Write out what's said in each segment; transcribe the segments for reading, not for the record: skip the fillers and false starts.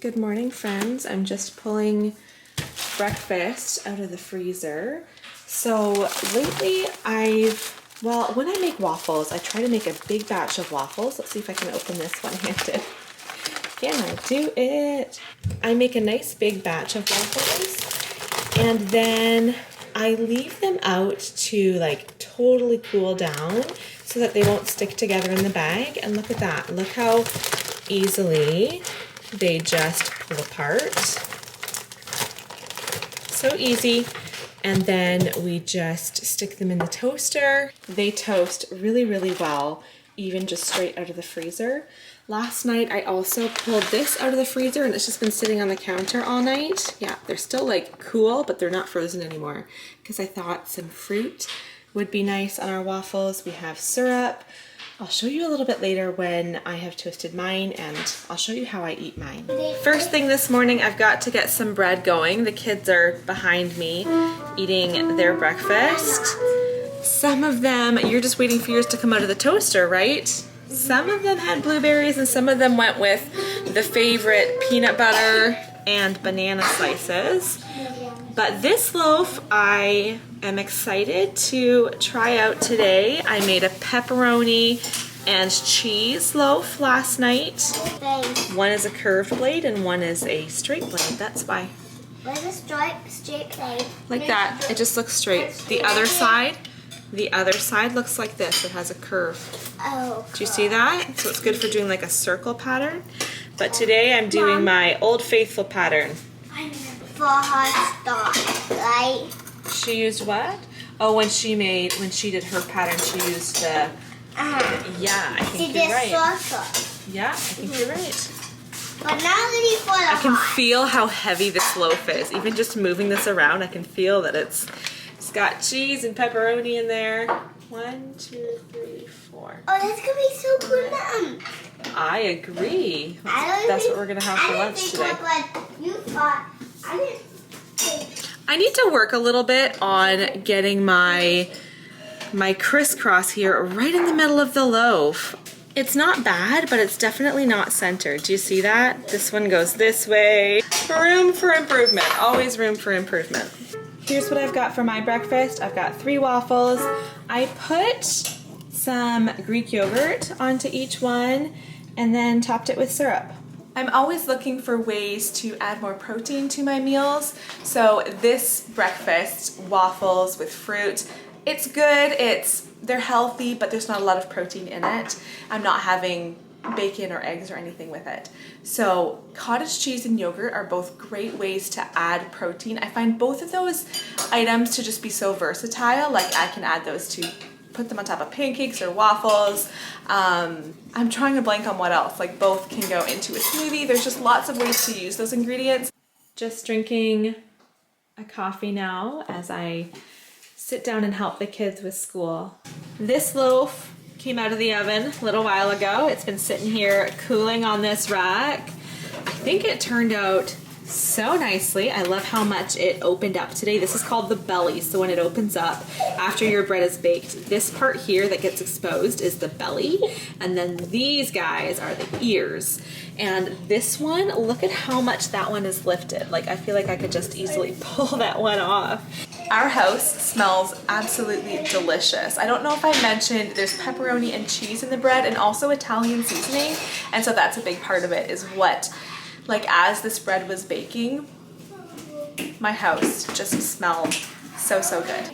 Good morning, friends. I'm just pulling breakfast out of the freezer. So lately when I make waffles, I try to make a big batch of waffles. Let's see if I can open this one-handed. Can I do it? I make a nice big batch of waffles and then I leave them out to like totally cool down so that they won't stick together in the bag. And look at that. Look how easily they just pull apart. So easy. And then we just stick them in the toaster. They toast really, really well, even just straight out of the freezer. Last night I also pulled this out of the freezer and it's just been sitting on the counter all night. Yeah, they're still like cool, but they're not frozen anymore because I thought some fruit would be nice on our waffles. We have syrup. I'll show you a little bit later when I have toasted mine and I'll show you how I eat mine. First thing this morning, I've got to get some bread going. The kids are behind me eating their breakfast. Some of them, you're just waiting for yours to come out of the toaster, right? Some of them had blueberries and some of them went with the favorite peanut butter and banana slices. But this loaf I am excited to try out today. I made a pepperoni and cheese loaf last night. One is a curved blade and one is a straight blade. That's why. Where's a straight blade? Like that. It just looks straight. The other side looks like this. It has a curve. Oh. Do you see that? So it's good for doing like a circle pattern. But today I'm doing my Old Faithful pattern. For her start, right? She used what? Oh, when she did her pattern, she used the, yeah, I think you're right. Circle. Yeah, I think you're right. But now ready for the I can feel how heavy this loaf is. Even just moving this around, I can feel that it's got cheese and pepperoni in there. 1, 2, 3, 4. Oh, that's gonna be so good now. I agree. That's what we're gonna have for lunch today. You thought. I need to work a little bit on getting my crisscross here right in the middle of the loaf. It's not bad, but it's definitely not centered. Do you see that? This one goes this way. Room for improvement. Always room for improvement. Here's what I've got for my breakfast. I've got 3 waffles. I put some Greek yogurt onto each one and then topped it with syrup. I'm always looking for ways to add more protein to my meals. So this breakfast, waffles with fruit, it's good, they're healthy, but there's not a lot of protein in it. I'm not having bacon or eggs or anything with it. So cottage cheese and yogurt are both great ways to add protein. I find both of those items to just be so versatile. Like I can add those to put them on top of pancakes or waffles. I'm trying to blank on what else. Like both can go into a smoothie. There's just lots of ways to use those ingredients. Just drinking a coffee now as I sit down and help the kids with school. This loaf came out of the oven a little while ago. It's been sitting here cooling on this rack. I think it turned out so nicely. I love how much it opened up today. This is called the belly. So when it opens up after your bread is baked, this part here that gets exposed is the belly. And then these guys are the ears. And this one, look at how much that one is lifted. Like I feel like I could just easily pull that one off. Our house smells absolutely delicious. I don't know if I mentioned there's pepperoni and cheese in the bread and also Italian seasoning. And so that's a big part of it is what, like as this bread was baking, my house just smelled so, so good.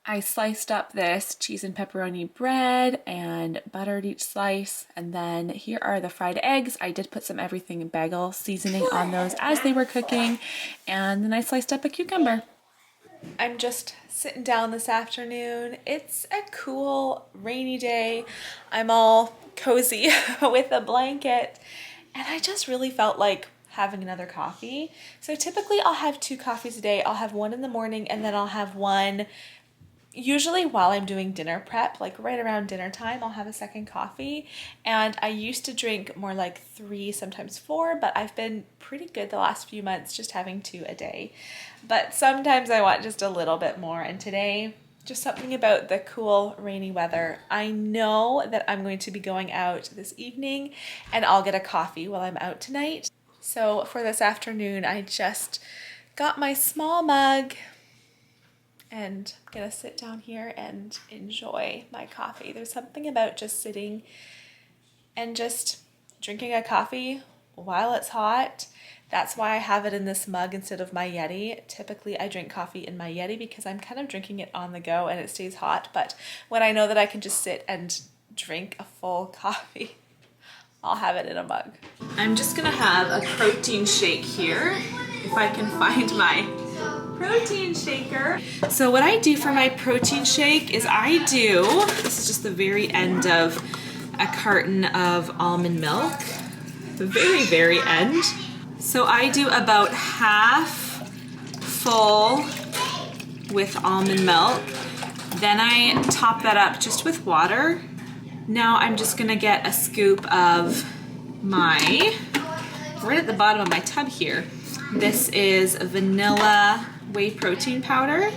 I sliced up this cheese and pepperoni bread and buttered each slice, and then here are the fried eggs. I did put some everything bagel seasoning on those as they were cooking, and then I sliced up a cucumber. I'm just sitting down this afternoon. It's a cool rainy day. I'm all cozy with a blanket, and I just really felt like having another coffee. So typically I'll have 2 coffees a day. I'll have one in the morning and then I'll have one Usually while I'm doing dinner prep, like right around dinner time, I'll have a second coffee. And I used to drink more like 3, sometimes 4, but I've been pretty good the last few months just having 2 a day. But sometimes I want just a little bit more. And today, just something about the cool, rainy weather. I know that I'm going to be going out this evening and I'll get a coffee while I'm out tonight. So for this afternoon, I just got my small mug and I'm gonna sit down here and enjoy my coffee. There's something about just sitting and just drinking a coffee while it's hot. That's why I have it in this mug instead of my Yeti. Typically I drink coffee in my Yeti because I'm kind of drinking it on the go and it stays hot. But when I know that I can just sit and drink a full coffee, I'll have it in a mug. I'm just gonna have a protein shake here, if I can find my protein shaker. So what I do for my protein shake is this is just the very end of a carton of almond milk, the very, very end. So I do about half full with almond milk. Then I top that up just with water. Now I'm just gonna get a scoop of right at the bottom of my tub here. This is vanilla whey protein powder.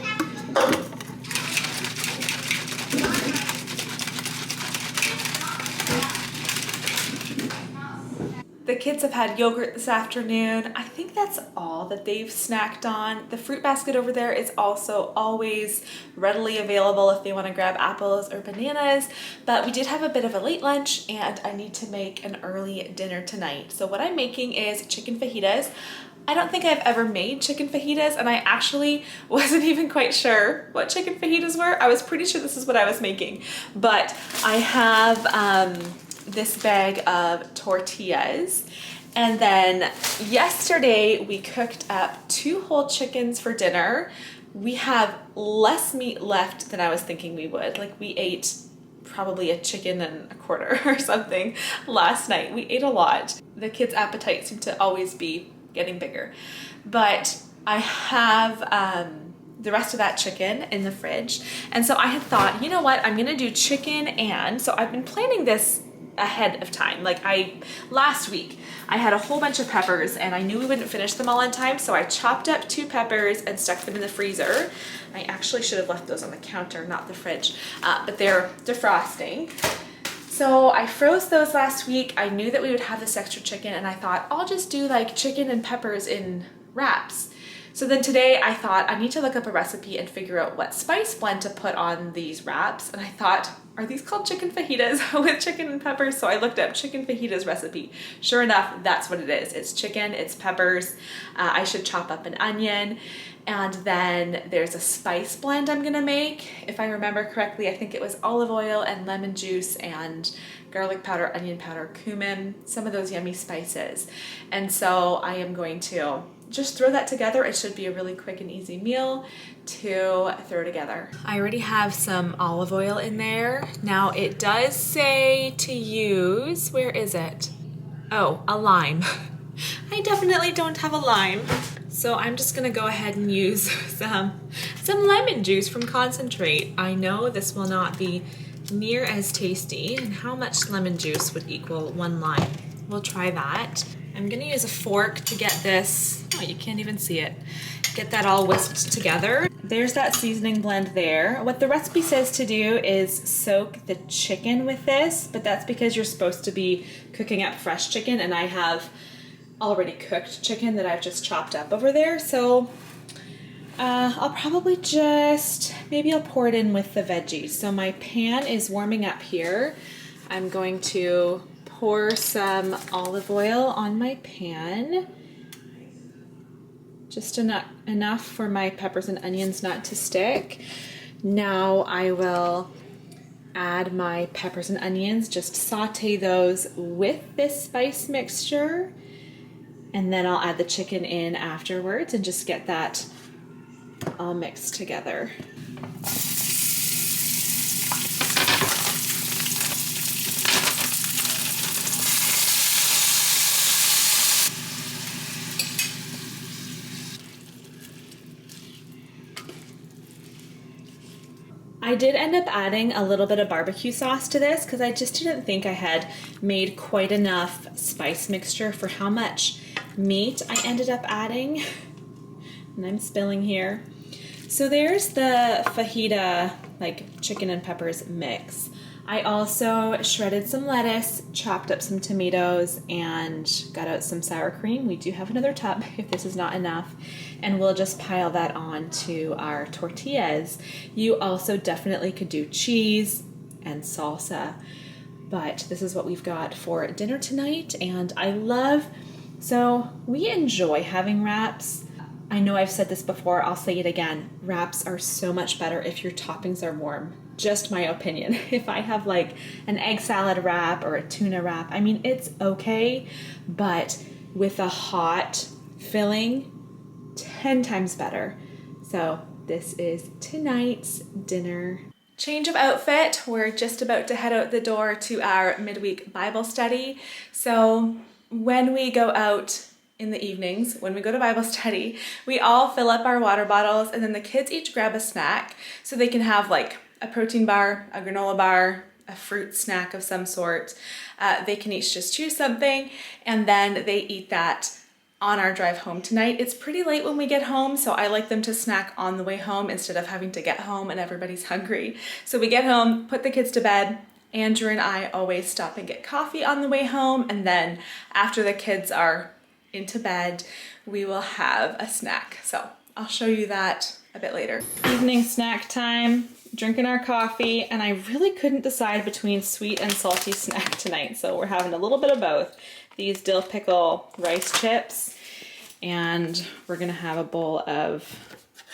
The kids have had yogurt this afternoon. I think that's all that they've snacked on. The fruit basket over there is also always readily available if they want to grab apples or bananas, but we did have a bit of a late lunch and I need to make an early dinner tonight. So what I'm making is chicken fajitas. I don't think I've ever made chicken fajitas, and I actually wasn't even quite sure what chicken fajitas were. I was pretty sure this is what I was making, but I have this bag of tortillas, and then yesterday we cooked up 2 whole chickens for dinner. We have less meat left than I was thinking we would. Like, we ate probably a chicken and a quarter or something last night. We ate a lot. The kids' appetites seem to always be getting bigger, but I have the rest of that chicken in the fridge, and so I had thought, you know what, I'm gonna do chicken. And so I've been planning this ahead of time. Like, last week I had a whole bunch of peppers and I knew we wouldn't finish them all in time, so I chopped up 2 peppers and stuck them in the freezer. I actually should have left those on the counter, not the fridge, but they're defrosting. So I froze those last week. I knew that we would have this extra chicken, and I thought I'll just do like chicken and peppers in wraps. So then today I thought I need to look up a recipe and figure out what spice blend to put on these wraps. And I thought, are these called chicken fajitas with chicken and peppers? So I looked up chicken fajitas recipe. Sure enough, that's what it is. It's chicken, it's peppers. I should chop up an onion. And then there's a spice blend I'm gonna make. If I remember correctly, I think it was olive oil and lemon juice and garlic powder, onion powder, cumin, some of those yummy spices. And so I am going to just throw that together. It should be a really quick and easy meal to throw together. I already have some olive oil in there. Now it does say to use, where is it? Oh, a lime. I definitely don't have a lime. So I'm just gonna go ahead and use some lemon juice from concentrate. I know this will not be near as tasty, and how much lemon juice would equal 1 lime? We'll try that. I'm gonna use a fork to get this, oh, you can't even see it, get that all whisked together. There's that seasoning blend there. What the recipe says to do is soak the chicken with this, but that's because you're supposed to be cooking up fresh chicken, and I have already cooked chicken that I've just chopped up over there. So I'll probably maybe I'll pour it in with the veggies. So my pan is warming up here. I'm going to pour some olive oil on my pan. Just enough for my peppers and onions not to stick. Now I will add my peppers and onions, just saute those with this spice mixture. And then I'll add the chicken in afterwards and just get that all mixed together. I did end up adding a little bit of barbecue sauce to this because I just didn't think I had made quite enough spice mixture for how much meat I ended up adding. And I'm spilling here. So there's the fajita, like chicken and peppers mix. I also shredded some lettuce, chopped up some tomatoes, and got out some sour cream. We do have another tub if this is not enough, and we'll just pile that on to our tortillas. You also definitely could do cheese and salsa, but this is what we've got for dinner tonight, and so we enjoy having wraps. I know I've said this before, I'll say it again. Wraps are so much better if your toppings are warm. Just my opinion. If I have like an egg salad wrap or a tuna wrap, I mean, it's okay, but with a hot filling, 10 times better. So this is tonight's dinner. Change of outfit. We're just about to head out the door to our midweek Bible study. So when we go out in the evenings, when we go to Bible study, we all fill up our water bottles, and then the kids each grab a snack so they can have like a protein bar, a granola bar, a fruit snack of some sort. They can each just choose something, and then they eat that on our drive home tonight. It's pretty late when we get home, so I like them to snack on the way home instead of having to get home and everybody's hungry. So we get home, put the kids to bed. Andrew and I always stop and get coffee on the way home, and then after the kids are into bed, we will have a snack. So I'll show you that a bit later. Evening snack time, drinking our coffee, and I really couldn't decide between sweet and salty snack tonight, so we're having a little bit of both. These dill pickle rice chips, and we're gonna have a bowl of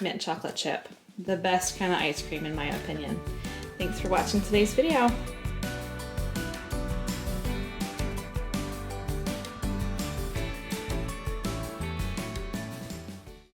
mint chocolate chip. The best kind of ice cream in my opinion. Thanks for watching today's video.